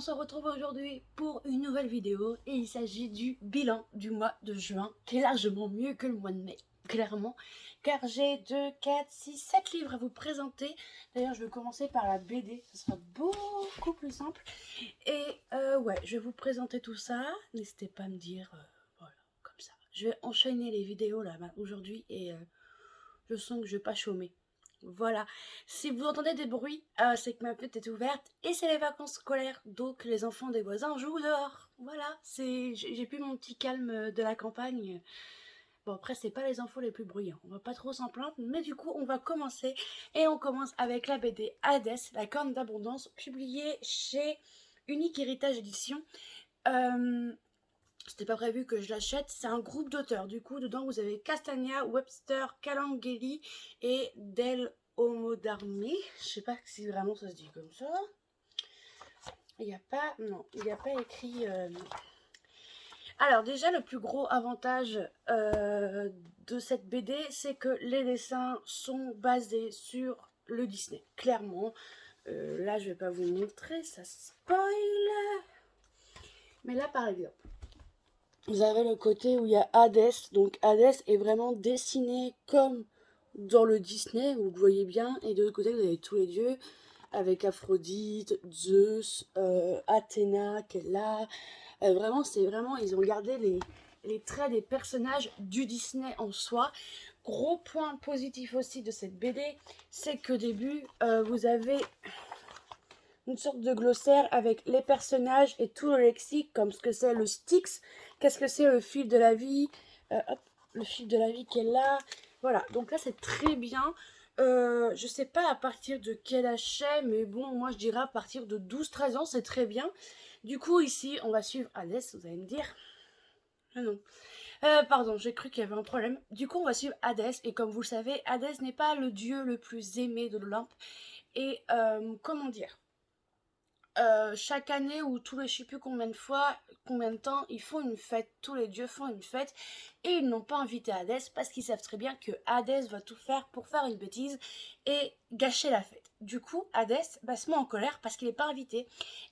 se retrouve aujourd'hui pour une nouvelle vidéo et il s'agit du bilan du mois de juin qui est largement mieux que le mois de mai, clairement, car j'ai 2, 4, 6, 7 livres à vous présenter. D'ailleurs je vais commencer par la BD, ce sera beaucoup plus simple et ouais, je vais vous présenter tout ça, n'hésitez pas à me dire, voilà, comme ça. Je vais enchaîner les vidéos là aujourd'hui et je sens que je vais pas chômer. Voilà, si vous entendez des bruits, c'est que ma fenêtre est ouverte et c'est les vacances scolaires, donc les enfants des voisins jouent dehors. Voilà, j'ai plus mon petit calme de la campagne. Bon, après, c'est pas les infos les plus bruyants, on va pas trop s'en plaindre, mais du coup, on va commencer et on commence avec la BD Hadès, la corne d'abondance, publiée chez Unique Héritage Édition. C'était pas prévu que je l'achète. C'est un groupe d'auteurs. Du coup, dedans, vous avez Castagna, Webster, Calangeli et Del Homodarmi. Je sais pas si vraiment ça se dit comme ça. Il n'y a pas... Non, il n'y a pas écrit... Alors déjà, le plus gros avantage de cette BD, c'est que les dessins sont basés sur le Disney. Clairement. Là, je vais pas vous montrer, ça spoil. Mais là, par exemple, vous avez le côté où il y a Hadès. Donc Hadès est vraiment dessiné comme dans le Disney, vous le voyez bien. Et de l'autre côté, vous avez tous les dieux avec Aphrodite, Zeus, Athéna qui est là. Vraiment, c'est vraiment, ils ont gardé les traits des personnages du Disney en soi. Gros point positif aussi de cette BD, c'est qu'au début, vous avez une sorte de glossaire avec les personnages et tout le lexique, comme ce que c'est le Styx, qu'est-ce que c'est le fil de la vie, hop, le fil de la vie qui est là, voilà, donc là c'est très bien. Je sais pas à partir de quel âge c'est, mais bon, moi je dirais à partir de 12-13 ans, c'est très bien. Du coup, ici, on va suivre Hadès, vous allez me dire. Ah non. Pardon, j'ai cru qu'il y avait un problème. Du coup, on va suivre Hadès, et comme vous le savez, Hadès n'est pas le dieu le plus aimé de l'Olympe. Et comment dire, chaque année ou tous les je sais plus combien de fois, combien de temps, ils font une fête, tous les dieux font une fête et ils n'ont pas invité Hadès parce qu'ils savent très bien que Hadès va tout faire pour faire une bêtise et gâcher la fête. Du coup, Hadès se met en colère parce qu'il n'est pas invité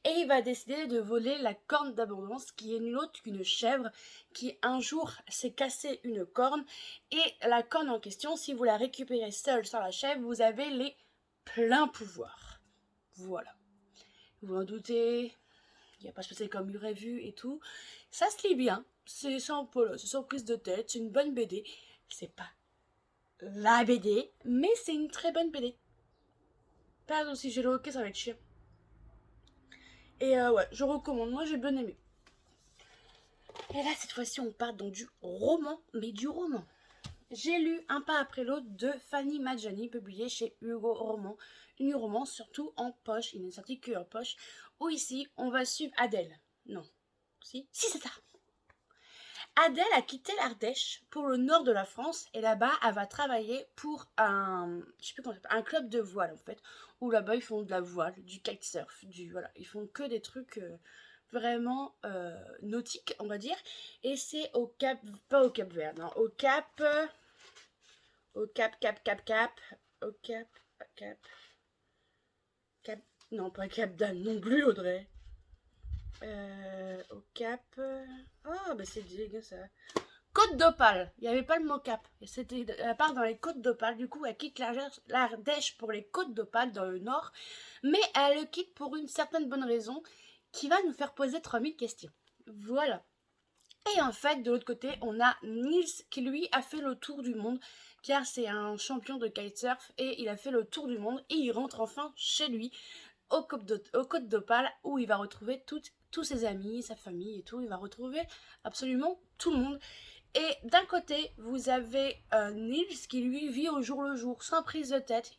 et il va décider de voler la corne d'abondance qui est nulle autre qu'une chèvre qui un jour s'est cassé une corne et la corne en question, si vous la récupérez seule sans la chèvre, vous avez les pleins pouvoirs. Voilà. Vous en doutez, il n'y a pas spécial comme il aurait vu et tout. Ça se lit bien, c'est sans prise de tête, c'est une bonne BD. C'est pas la BD, mais c'est une très bonne BD. Pardon, si j'ai le hockey, ça va être chiant. Et ouais, je recommande, moi j'ai bien aimé. Et là, cette fois-ci, on part dans du roman, mais du roman. J'ai lu Un pas après l'autre de Fanny Madjani, publié chez Hugo Roman. Une romance surtout en poche, il n'est sorti que en poche. Où ici, on va suivre Adèle. Non. Si, c'est ça. Adèle a quitté l'Ardèche pour le nord de la France et là-bas, elle va travailler pour je sais plus comment ça s'appelle, un club de voile en fait, où là-bas ils font de la voile, du kitesurf, voilà, ils font que des trucs vraiment nautiques, on va dire. Et c'est au Cap, pas au Cap Vert, non, au Cap, au Cap, au Cap, Cap, Cap, non pas Cap d'Anne non plus, Audrey. Au Cap, oh bah c'est dégueu ça. Côte d'Opale, il n'y avait pas le mot cap. C'était à part dans les côtes d'Opale, du coup elle quitte l'Ardèche pour les côtes d'Opale dans le nord, mais elle le quitte pour une certaine bonne raison qui va nous faire poser 3000 questions. Voilà. Et en fait, de l'autre côté, on a Nils qui lui a fait le tour du monde, car c'est un champion de kitesurf et il a fait le tour du monde et il rentre enfin chez lui aux côtes d'Opale où il va retrouver tous ses amis, sa famille et tout. Il va retrouver absolument tout le monde. Et d'un côté, vous avez Nils qui lui vit au jour le jour, sans prise de tête.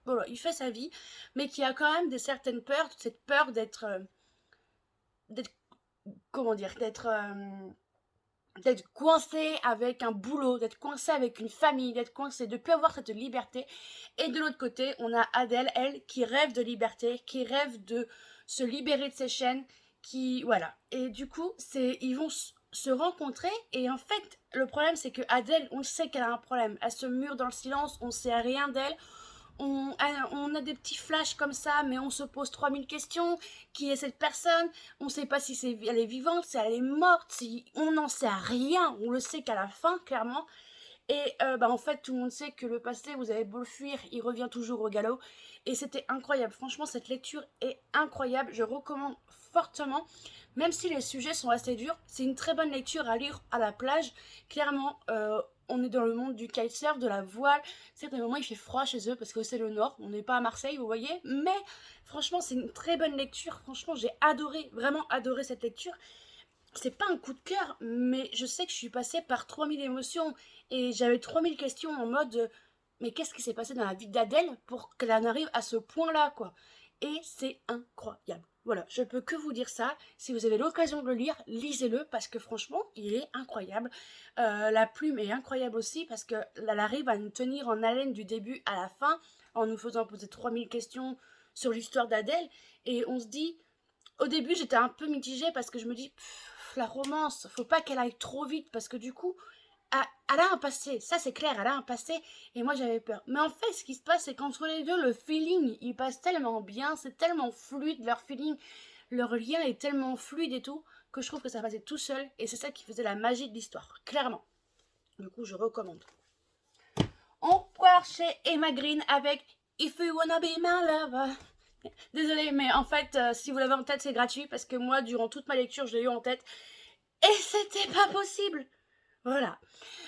Voilà, il fait sa vie, mais qui a quand même certaines peurs, toute cette peur d'être, comment dire, d'être coincé avec un boulot, d'être coincé avec une famille, d'être coincé, de ne plus avoir cette liberté. Et de l'autre côté, on a Adèle, elle, qui rêve de liberté, qui rêve de se libérer de ses chaînes, voilà. Et du coup, ils vont se rencontrer, et en fait, le problème, c'est que Adèle, on sait qu'elle a un problème. Elle se mure dans le silence, on ne sait rien d'elle. on a des petits flashs comme ça, mais on se pose 3000 questions. Qui est cette personne? On ne sait pas si elle est vivante, si elle est morte, si on n'en sait rien. On le sait qu'à la fin, clairement. Et en fait, tout le monde sait que le passé, vous avez beau le fuir, il revient toujours au galop. Et c'était incroyable. Franchement, cette lecture est incroyable. Je recommande fortement. Même si les sujets sont assez durs, c'est une très bonne lecture à lire à la plage. Clairement, on est dans le monde du kitesurf, de la voile. C'est que des moments, il fait froid chez eux parce que c'est le nord. On n'est pas à Marseille, vous voyez. Mais franchement, c'est une très bonne lecture. Franchement, j'ai adoré, vraiment adoré cette lecture. C'est pas un coup de cœur, mais je sais que je suis passée par 3000 émotions et j'avais 3000 questions en mode mais qu'est-ce qui s'est passé dans la vie d'Adèle pour qu'elle en arrive à ce point-là, quoi. Et c'est incroyable. Voilà, je peux que vous dire ça. Si vous avez l'occasion de le lire, lisez-le parce que franchement, il est incroyable. La plume est incroyable aussi parce qu'elle arrive à nous tenir en haleine du début à la fin en nous faisant poser 3000 questions sur l'histoire d'Adèle. Et on se dit, au début, j'étais un peu mitigée parce que je me dis, la romance, faut pas qu'elle aille trop vite parce que du coup, elle a un passé, ça c'est clair, elle a un passé et moi j'avais peur. Mais en fait, ce qui se passe, c'est qu'entre les deux, le feeling, il passe tellement bien, c'est tellement fluide leur feeling, leur lien est tellement fluide et tout, que je trouve que ça passait tout seul et c'est ça qui faisait la magie de l'histoire, clairement. Du coup, je recommande. On part chez Emma Green avec If You Wanna Be My Lover. Désolée, mais en fait, si vous l'avez en tête, c'est gratuit parce que moi, durant toute ma lecture, je l'ai eu en tête et c'était pas possible. Voilà.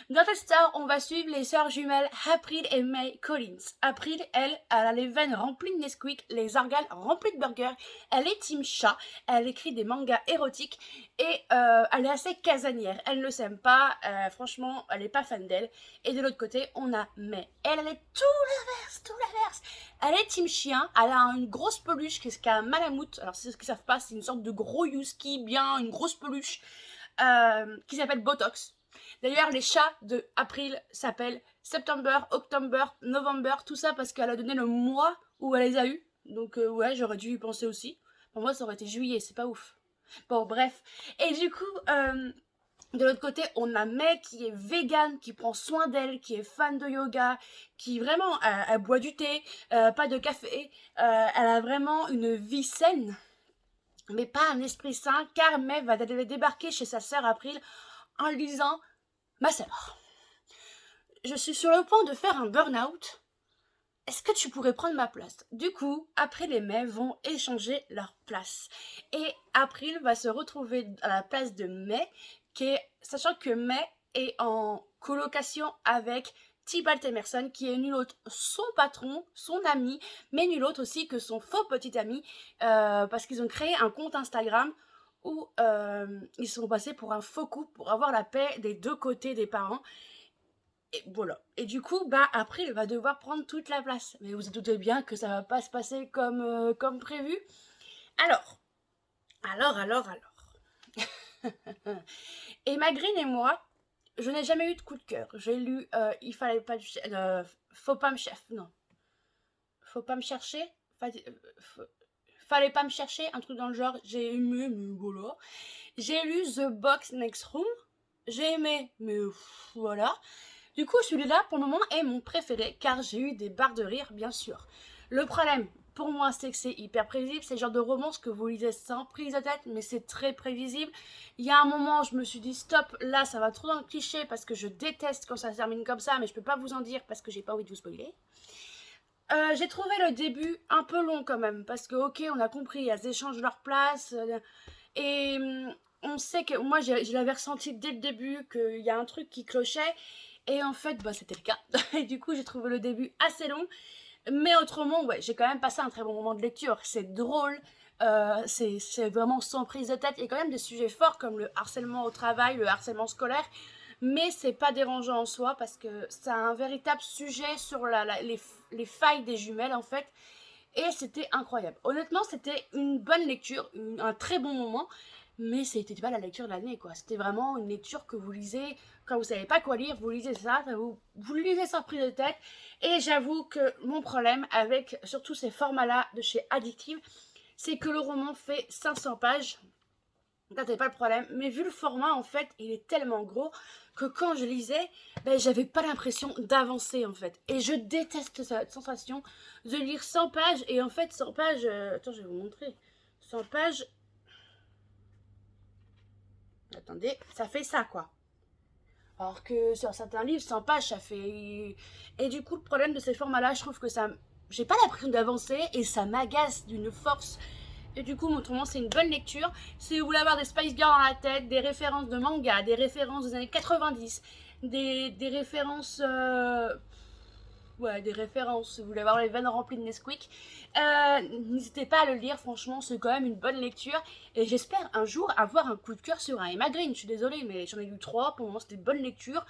Dans cette histoire, on va suivre les sœurs jumelles April et May Collins. April, elle a les veines remplies de Nesquik, les organes remplis de burgers. Elle est team chat, elle écrit des mangas érotiques et elle est assez casanière. Elle ne s'aime pas, franchement, elle n'est pas fan d'elle. Et de l'autre côté, on a May. Elle est tout l'inverse, tout l'inverse. Elle est team chien, elle a une grosse peluche qui a un malamute. Alors, c'est ce qu'ils savent pas, c'est une sorte de gros husky, bien une grosse peluche qui s'appelle Botox. D'ailleurs, les chats de April s'appellent September, October, November, tout ça parce qu'elle a donné le mois où elle les a eus. Donc ouais, j'aurais dû y penser aussi. Pour moi, ça aurait été juillet, c'est pas ouf. Bon, bref. Et du coup, de l'autre côté, on a May qui est végane, qui prend soin d'elle, qui est fan de yoga, qui vraiment, elle boit du thé, pas de café. Elle a vraiment une vie saine, mais pas un esprit sain, car May va débarquer chez sa sœur April en lui disant « Ma sœur, je suis sur le point de faire un burn-out. Est-ce que tu pourrais prendre ma place ?» Du coup, April et May vont échanger leur place. Et April va se retrouver à la place de May, sachant que May est en colocation avec Tybalt Emerson, qui est nul autre son patron, son ami, mais nul autre aussi que son faux petit ami, parce qu'ils ont créé un compte Instagram où ils sont passés pour un faux couple pour avoir la paix des deux côtés des parents. Et voilà. Et du coup, après, il va devoir prendre toute la place. Mais vous vous doutez bien que ça va pas se passer comme prévu. Alors. Emma Green et moi, je n'ai jamais eu de coup de cœur. J'ai lu Il fallait pas faut pas me chercher. Non. Faut pas me chercher. Fallait pas me chercher, un truc dans le genre. J'ai aimé, mais voilà. J'ai lu The Box Next Room. J'ai aimé, mais voilà. Du coup, celui-là, pour le moment, est mon préféré, car j'ai eu des barres de rire, bien sûr. Le problème, pour moi, c'est que c'est hyper prévisible. C'est le genre de romance que vous lisez sans prise de tête, mais c'est très prévisible. Il y a un moment, je me suis dit, stop, là, ça va trop dans le cliché, parce que je déteste quand ça se termine comme ça, mais je peux pas vous en dire, parce que j'ai pas envie de vous spoiler. J'ai trouvé le début un peu long quand même, parce que ok, on a compris, elles échangent leur place, et on sait que, moi je l'avais ressenti dès le début, qu'il y a un truc qui clochait, et en fait, c'était le cas, et du coup j'ai trouvé le début assez long, mais autrement, ouais, j'ai quand même passé un très bon moment de lecture, c'est drôle, c'est vraiment sans prise de tête, il y a quand même des sujets forts comme le harcèlement au travail, le harcèlement scolaire, mais c'est pas dérangeant en soi parce que c'est un véritable sujet sur les failles des jumelles en fait, et c'était incroyable. Honnêtement, c'était une bonne lecture, un très bon moment, mais c'était pas la lecture de l'année quoi. C'était vraiment une lecture que vous lisez quand vous savez pas quoi lire, vous lisez ça, vous le lisez sans prise de tête, et j'avoue que mon problème avec surtout ces formats là de chez Addictive, c'est que le roman fait 500 pages. Ça, c'est pas le problème. Mais vu le format, en fait, il est tellement gros que quand je lisais, ben, j'avais pas l'impression d'avancer, en fait. Et je déteste cette sensation de lire 100 pages. Et en fait, 100 pages... Attends, je vais vous montrer. 100 pages... Attendez, ça fait ça, quoi. Alors que sur certains livres, 100 pages, ça fait... Et du coup, le problème de ces formats-là, je trouve que ça... J'ai pas l'impression d'avancer et ça m'agace d'une force. Et du coup, autrement, c'est une bonne lecture. Si vous voulez avoir des Spice Girls dans la tête, des références de manga, des références des années 90, des références... Ouais, des références. Si vous voulez avoir les veines remplies de Nesquik, n'hésitez pas à le lire. Franchement, c'est quand même une bonne lecture. Et j'espère un jour avoir un coup de cœur sur un Emma Green. Je suis désolée, mais j'en ai lu 3. Pour le moment, c'était une bonne lecture.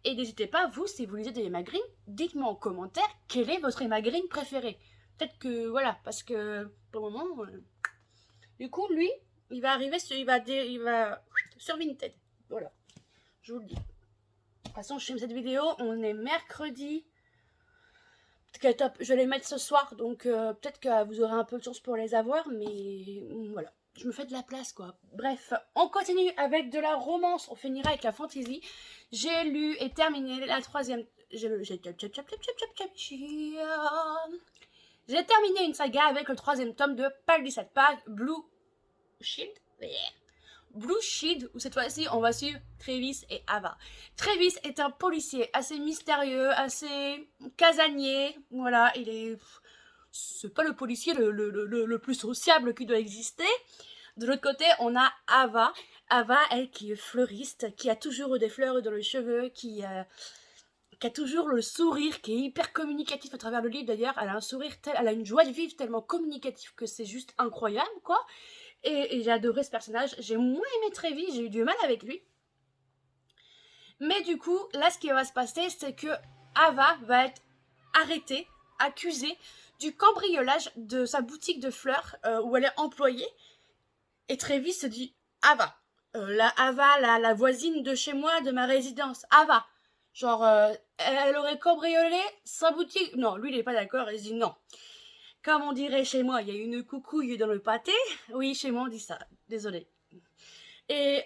Et n'hésitez pas, vous, si vous lisez des Emma Green, dites-moi en commentaire quel est votre Emma Green préféré. Peut-être que, voilà, parce que pour le moment... Du coup, lui, il va arriver sur, il va sur Vinted. Voilà, je vous le dis. De toute façon, je filme cette vidéo, on est mercredi. Je vais les mettre ce soir, donc peut-être que vous aurez un peu de chance pour les avoir, mais voilà. Je me fais de la place, quoi. Bref, on continue avec de la romance. On finira avec la fantasy. J'ai lu et terminé la troisième... J'ai terminé une saga avec le troisième tome de Palisade Park, Blue Shield. Blue Shield, où cette fois-ci, on va suivre Travis et Ava. Travis est un policier assez mystérieux, assez casanier. Voilà, il est... C'est pas le policier le plus sociable qui doit exister. De l'autre côté, on a Ava. Ava, elle, qui est fleuriste, qui a toujours des fleurs dans les cheveux, qui a toujours le sourire, qui est hyper communicatif à travers le livre. D'ailleurs, elle a un sourire, elle a une joie de vivre tellement communicatif que c'est juste incroyable, quoi. Et j'ai adoré ce personnage. J'ai moins aimé Travis, j'ai eu du mal avec lui. Mais du coup, là, ce qui va se passer, c'est que Ava va être arrêtée, accusée du cambriolage de sa boutique de fleurs où elle est employée. Et Travis se dit, Ava, la voisine de chez moi, de ma résidence, Ava. Genre, elle aurait cambriolé sa boutique. Non, lui, il n'est pas d'accord, il se dit non. Comme on dirait chez moi, il y a une coucouille dans le pâté. Oui, chez moi, on dit ça. Désolée. Et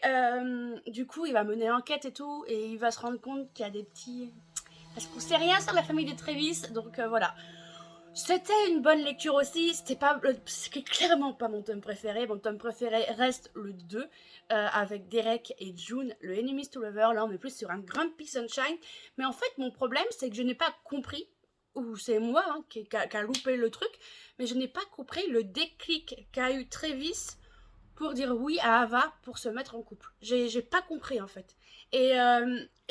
du coup, il va mener l'enquête et tout, et il va se rendre compte qu'il y a des petits... Parce qu'on sait rien sur la famille de Travis, donc voilà. C'était une bonne lecture aussi, c'était clairement pas mon tome préféré. Mon tome préféré reste le 2, avec Derek et June, le Enemies to Lover. Là, on est plus sur un Grumpy Sunshine. Mais en fait, mon problème, c'est que je n'ai pas compris, ou c'est moi qui a loupé le truc, mais je n'ai pas compris le déclic qu'a eu Travis pour dire oui à Ava pour se mettre en couple. J'ai pas compris, en fait. Et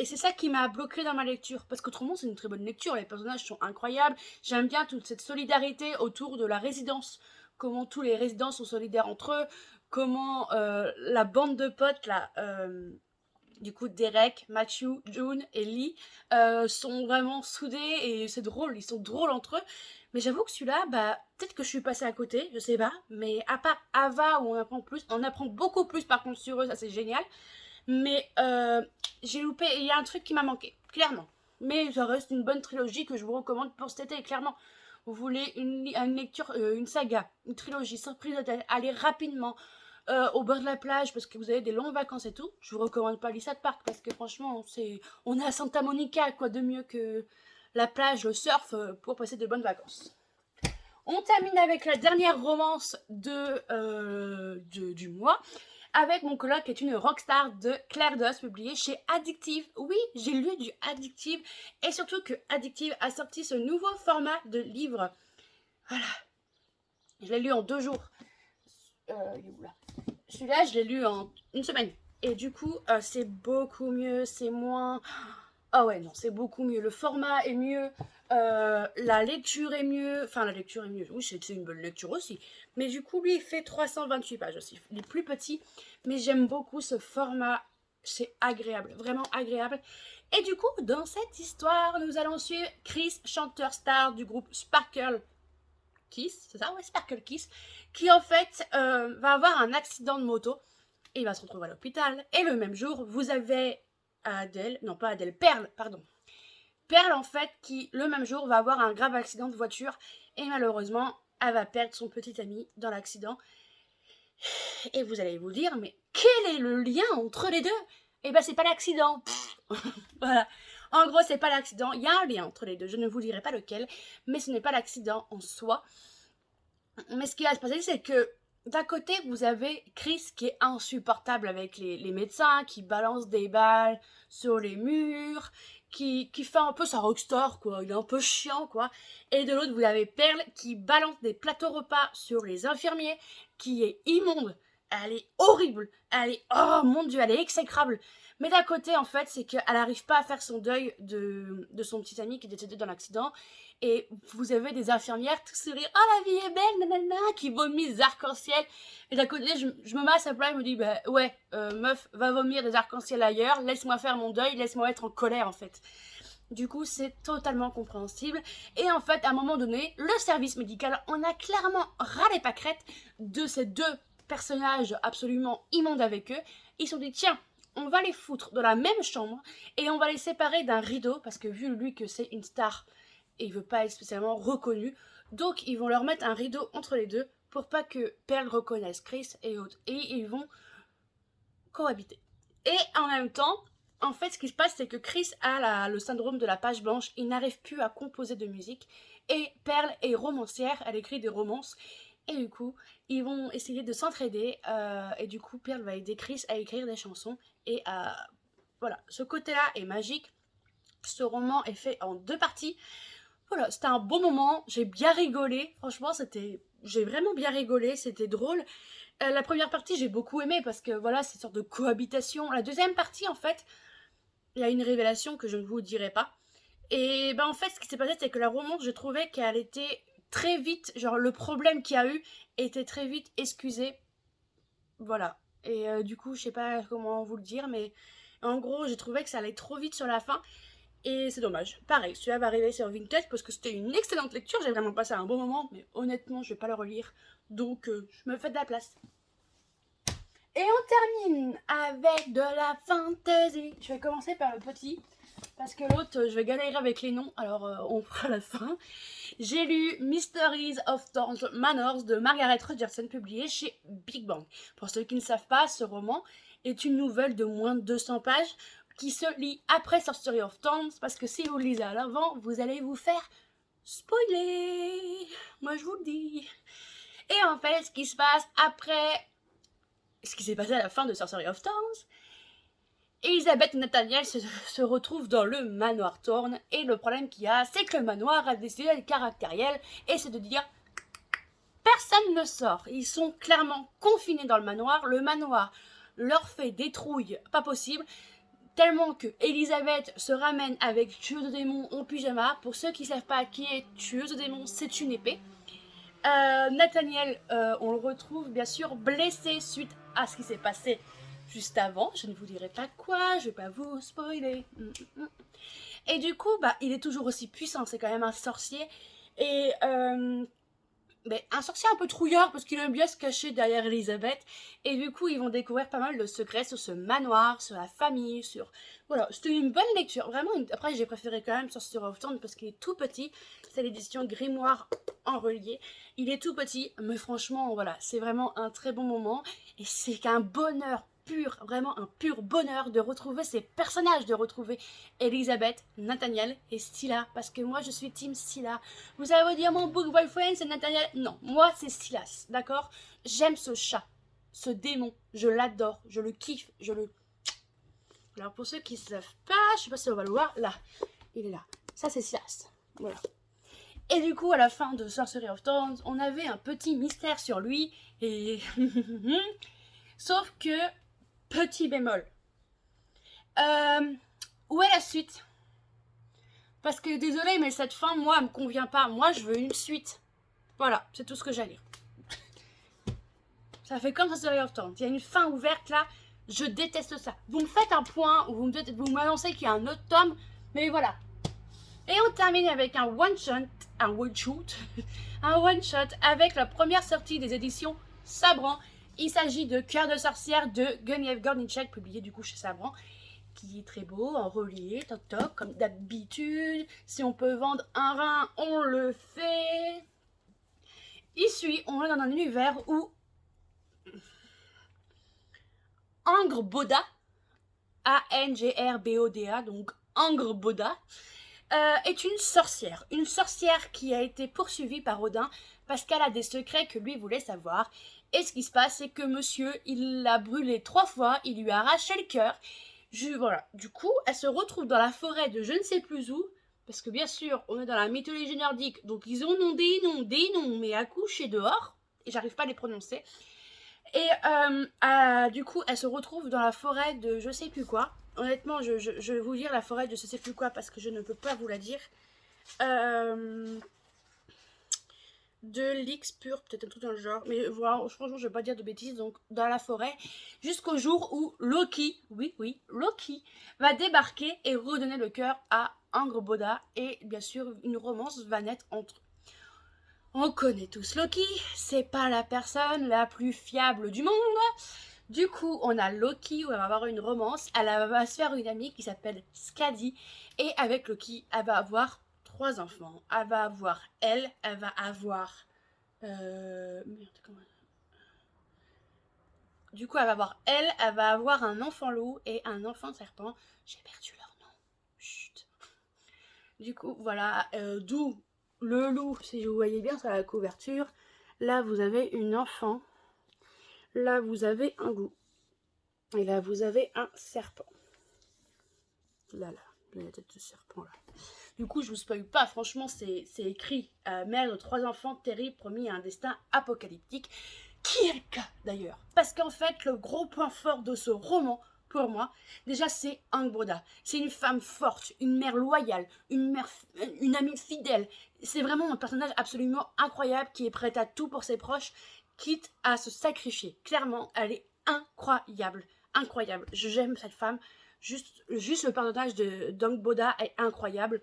c'est ça qui m'a bloqué dans ma lecture. Parce qu'autrement, c'est une très bonne lecture. Les personnages sont incroyables. J'aime bien toute cette solidarité autour de la résidence. Comment tous les résidents sont solidaires entre eux. Comment la bande de potes, là, du coup, Derek, Matthew, June et Lee sont vraiment soudés. Et c'est drôle. Ils sont drôles entre eux. Mais j'avoue que celui-là, bah, peut-être que je suis passée à côté. Je sais pas. Mais à part Ava, où on apprend plus, on apprend beaucoup plus par contre sur eux. Ça, c'est génial. Mais j'ai loupé, il y a un truc qui m'a manqué, clairement. Mais ça reste une bonne trilogie que je vous recommande pour cet été, clairement. Vous voulez une lecture, une saga, une trilogie sans prise de tête, allez rapidement au bord de la plage parce que vous avez des longues vacances et tout. Je vous recommande pas Palisade Park parce que franchement, on est à Santa Monica, quoi de mieux que la plage, le surf pour passer de bonnes vacances. On termine avec la dernière romance du mois, avec mon coloc qui est une rockstar de Claire Doss, publiée chez Addictive. Oui, j'ai lu du Addictive, et surtout que Addictive a sorti ce nouveau format de livre. Voilà. Je l'ai lu en 2 jours. Celui-là, je l'ai lu en 1 semaine. Et du coup, c'est beaucoup mieux, c'est moins... Ah ouais, non, c'est beaucoup mieux. Le format est mieux, la lecture est mieux. Enfin, la lecture est mieux. Oui, c'est une bonne lecture aussi. Mais du coup, lui, il fait 328 pages aussi. Il est plus petit, mais j'aime beaucoup ce format. C'est agréable, vraiment agréable. Et du coup, dans cette histoire, nous allons suivre Chris, chanteur star du groupe Sparkle Kiss, c'est ça? Ouais, Sparkle Kiss, qui en fait va avoir un accident de moto et il va se retrouver à l'hôpital. Et le même jour, vous avez Adèle, non pas Adèle, Perle, pardon. Perle, en fait, qui, le même jour, va avoir un grave accident de voiture et malheureusement, elle va perdre son petit ami dans l'accident. Et vous allez vous dire, mais quel est le lien entre les deux? Eh ben c'est pas l'accident. Voilà. En gros, c'est pas l'accident. Il y a un lien entre les deux. Je ne vous dirai pas lequel, mais ce n'est pas l'accident en soi. Mais ce qui va se passer, c'est que d'un côté, vous avez Chris qui est insupportable avec les médecins, qui balance des balles sur les murs, qui fait un peu sa rockstar, quoi. Il est un peu chiant, quoi. Et de l'autre, vous avez Pearl qui balance des plateaux repas sur les infirmiers, qui est immonde. Elle est horrible. Elle est, oh mon dieu, elle est exécrable. Mais d'un côté, en fait, c'est qu'elle n'arrive pas à faire son deuil de son petit ami qui est décédé dans l'accident. Et vous avez des infirmières tout sourire, oh la vie est belle, nanana, qui vomissent des arcs-en-ciel. Et d'un côté, je me mets à sa place, je me dis, bah ouais, meuf, va vomir des arcs-en-ciel ailleurs, laisse-moi faire mon deuil, laisse-moi être en colère en fait. Du coup, c'est totalement compréhensible. Et en fait, à un moment donné, le service médical, on a clairement ras les pâquerettes de ces deux personnages absolument immondes avec eux. Ils se sont dit, tiens, on va les foutre dans la même chambre et on va les séparer d'un rideau, parce que vu lui que c'est une star, et il veut pas être spécialement reconnu. Donc ils vont leur mettre un rideau entre les deux pour pas que Pearl reconnaisse Chris et autres. Et ils vont cohabiter. Et en même temps, en fait, ce qui se passe, c'est que Chris a le syndrome de la page blanche. Il n'arrive plus à composer de musique. Et Pearl est romancière, elle écrit des romances. Et du coup, ils vont essayer de s'entraider. Et du coup, Pearl va aider Chris à écrire des chansons. Et voilà, ce côté-là est magique. Ce roman est fait en 2 parties. Voilà, c'était un bon moment, j'ai bien rigolé, franchement j'ai vraiment bien rigolé, c'était drôle. La première partie j'ai beaucoup aimé parce que voilà, c'est une sorte de cohabitation. La deuxième partie en fait, il y a une révélation que je ne vous dirai pas. Et ben en fait ce qui s'est passé c'est que la romance je trouvais qu'elle était très vite, genre le problème qu'il y a eu était très vite excusé. Voilà. Et du coup je sais pas comment vous le dire mais en gros j'ai trouvé que ça allait trop vite sur la fin. Et c'est dommage. Pareil, celui-là va arriver sur Vintage parce que c'était une excellente lecture. J'ai vraiment passé un bon moment, mais honnêtement, je vais pas le relire. Donc, je me fais de la place. Et on termine avec de la fantasy. Je vais commencer par le petit, parce que l'autre, je vais galérer avec les noms, alors on fera la fin. J'ai lu Mysteries of Thorns Manors de Margaret Rogerson, publié chez Big Bang. Pour ceux qui ne savent pas, ce roman est une nouvelle de moins de 200 pages qui se lit après Sorcery of Thorns, parce que si vous le lisez à l'avant, vous allez vous faire spoiler. Moi, je vous le dis. Et en fait, ce qui se passe après ce qui s'est passé à la fin de Sorcery of Thorns, Elisabeth et Nathaniel se retrouvent dans le manoir Thorn, et le problème qu'il y a, c'est que le manoir a décidé d'être caractériel, et c'est de dire personne ne sort. Ils sont clairement confinés dans le manoir leur fait des trouilles pas possible, tellement que Elisabeth se ramène avec tueuse de démons en pyjama. Pour ceux qui ne savent pas qui est tueuse de démons, c'est une épée. Nathaniel, on le retrouve bien sûr blessé suite à ce qui s'est passé juste avant. Je ne vous dirai pas quoi, je vais pas vous spoiler. Et du coup, bah, il est toujours aussi puissant, c'est quand même un sorcier. Et mais un sorcier un peu trouillard parce qu'il aime bien se cacher derrière Elisabeth. Et du coup, ils vont découvrir pas mal de secrets sur ce manoir, sur la famille, sur... Voilà, c'était une bonne lecture. Vraiment, après, j'ai préféré quand même Sorcerer of Thorn parce qu'il est tout petit. C'est l'édition Grimoire en relié. Il est tout petit, mais franchement, voilà, c'est vraiment un très bon moment. Et c'est qu'un bonheur pur, vraiment un pur bonheur de retrouver ces personnages, de retrouver Elisabeth, Nathaniel et Scylla, parce que moi je suis team Scylla. Vous allez vous dire mon book boyfriend c'est Nathaniel, non, moi c'est Silas, d'accord? J'aime ce chat, ce démon, je l'adore, je le kiffe, je le... Alors pour ceux qui ne savent pas, je sais pas si on va le voir, là, il est là, ça c'est Silas, voilà. Et du coup à la fin de Sorcery of Thorns, on avait un petit mystère sur lui, et... sauf que... Petit bémol. Où est la suite? Parce que désolé, mais cette fin, moi, elle me convient pas. Moi, je veux une suite. Voilà, c'est tout ce que j'ai à dire. Ça fait comme Sorcery of Thorns. Il y a une fin ouverte là. Je déteste ça. Vous me faites un point ou vous m'annoncez qu'il y a un autre tome. Mais voilà. Et on termine avec un one-shot. Un one-shot. Un one-shot avec la première sortie des éditions Sabran. Il s'agit de Cœur de sorcière de Guenièvre Gornichek, publié du coup chez Sabran, qui est très beau, en relié, toc toc, comme d'habitude. Si on peut vendre un rein, on le fait. Ici, on est dans un univers où Angrboda, A-N-G-R-B-O-D-A, donc Angrboda, est une sorcière qui a été poursuivie par Odin parce qu'elle a des secrets que lui voulait savoir. Et ce qui se passe, c'est que monsieur, il l'a brûlé 3 fois, il lui a arraché le cœur. Voilà. Du coup, elle se retrouve dans la forêt de je ne sais plus où, parce que bien sûr, on est dans la mythologie nordique, donc ils ont des noms, mais à coucher dehors, et j'arrive pas à les prononcer. Et du coup, elle se retrouve dans la forêt de je sais plus quoi. Honnêtement, je vais vous lire la forêt de je sais plus quoi parce que je ne peux pas vous la dire. De l'X pur, peut-être un truc dans le genre. Mais voilà, franchement, je vais pas dire de bêtises. Donc, dans la forêt, jusqu'au jour où Loki, oui, Loki, va débarquer et redonner le cœur à Angrboda. Et bien sûr, une romance va naître entre eux. On connaît tous Loki, c'est pas la personne la plus fiable du monde. Du coup, on a Loki où elle va avoir une romance. Elle va se faire une amie qui s'appelle Skadi. Et avec Loki, elle va avoir 3 enfants. Elle va avoir elle va avoir... Du coup, elle va avoir elle va avoir un enfant loup et un enfant serpent. J'ai perdu leur nom. Chut. Du coup, voilà, d'où le loup, si vous voyez bien sur la couverture. Là, vous avez une enfant. Là, vous avez un loup. Et là, vous avez un serpent. Là, la tête de serpent, là. Du coup, je vous spoil pas, franchement, c'est écrit mère de 3 enfants terribles promis à un destin apocalyptique, qui est le cas d'ailleurs. Parce qu'en fait, le gros point fort de ce roman, pour moi, déjà, c'est Angrboda. C'est une femme forte, une mère loyale, une amie fidèle. C'est vraiment un personnage absolument incroyable qui est prête à tout pour ses proches, quitte à se sacrifier. Clairement, elle est incroyable. J'aime cette femme. Juste le personnage d'Angrboda est incroyable.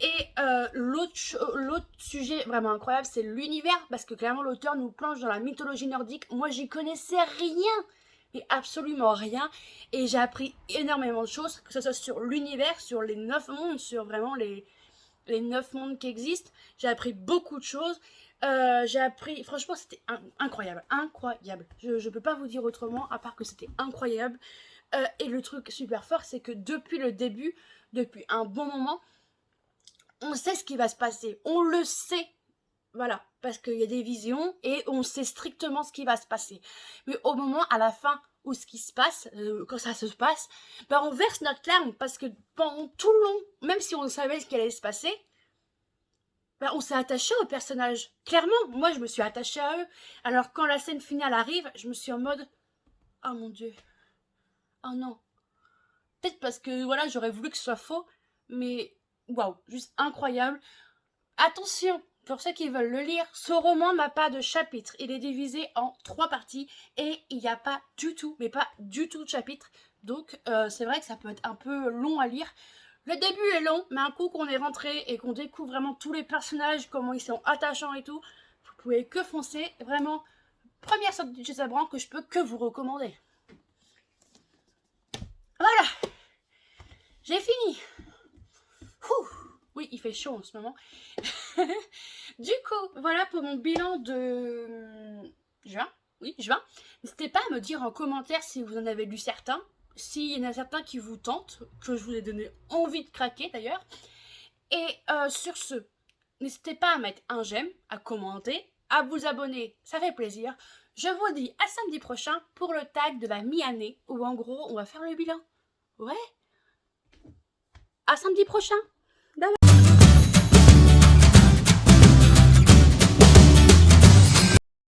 Et l'autre sujet vraiment incroyable, c'est l'univers, parce que clairement l'auteur nous plonge dans la mythologie nordique. Moi, j'y connaissais rien, mais absolument rien. Et j'ai appris énormément de choses, que ce soit sur l'univers, sur les 9 mondes, sur vraiment les 9 mondes qui existent. J'ai appris beaucoup de choses. J'ai appris, franchement, c'était incroyable. Je peux pas vous dire autrement, à part que c'était incroyable. Et le truc super fort, c'est que depuis le début, depuis un bon moment, on sait ce qui va se passer. On le sait. Voilà. Parce qu'il y a des visions et on sait strictement ce qui va se passer. Mais au moment, à la fin, où ce qui se passe, quand ça se passe, ben on verse notre larme parce que pendant tout le long, même si on savait ce qui allait se passer, ben on s'est attaché aux personnages. Clairement, moi je me suis attachée à eux. Alors quand la scène finale arrive, je me suis en mode « Oh mon Dieu. Oh non. » Peut-être parce que voilà, j'aurais voulu que ce soit faux, mais waouh, juste incroyable. Attention, pour ceux qui veulent le lire, ce roman n'a pas de chapitre. Il est divisé en 3 parties et il n'y a pas du tout, mais pas du tout de chapitre. Donc c'est vrai que ça peut être un peu long à lire. Le début est long, mais un coup qu'on est rentré et qu'on découvre vraiment tous les personnages, comment ils sont attachants et tout, vous pouvez que foncer. Vraiment, première sortie de chez Sabran que je peux que vous recommander. Voilà, j'ai fini. Ouh. Oui, il fait chaud en ce moment. Du coup, voilà pour mon bilan de juin. Oui, juin. N'hésitez pas à me dire en commentaire si vous en avez lu certains. S'il y en a certains qui vous tentent, que je vous ai donné envie de craquer d'ailleurs. Et sur ce, n'hésitez pas à mettre un j'aime, à commenter, à vous abonner, ça fait plaisir. Je vous dis à samedi prochain pour le tag de la mi-année, où en gros on va faire le bilan. Ouais. À samedi prochain.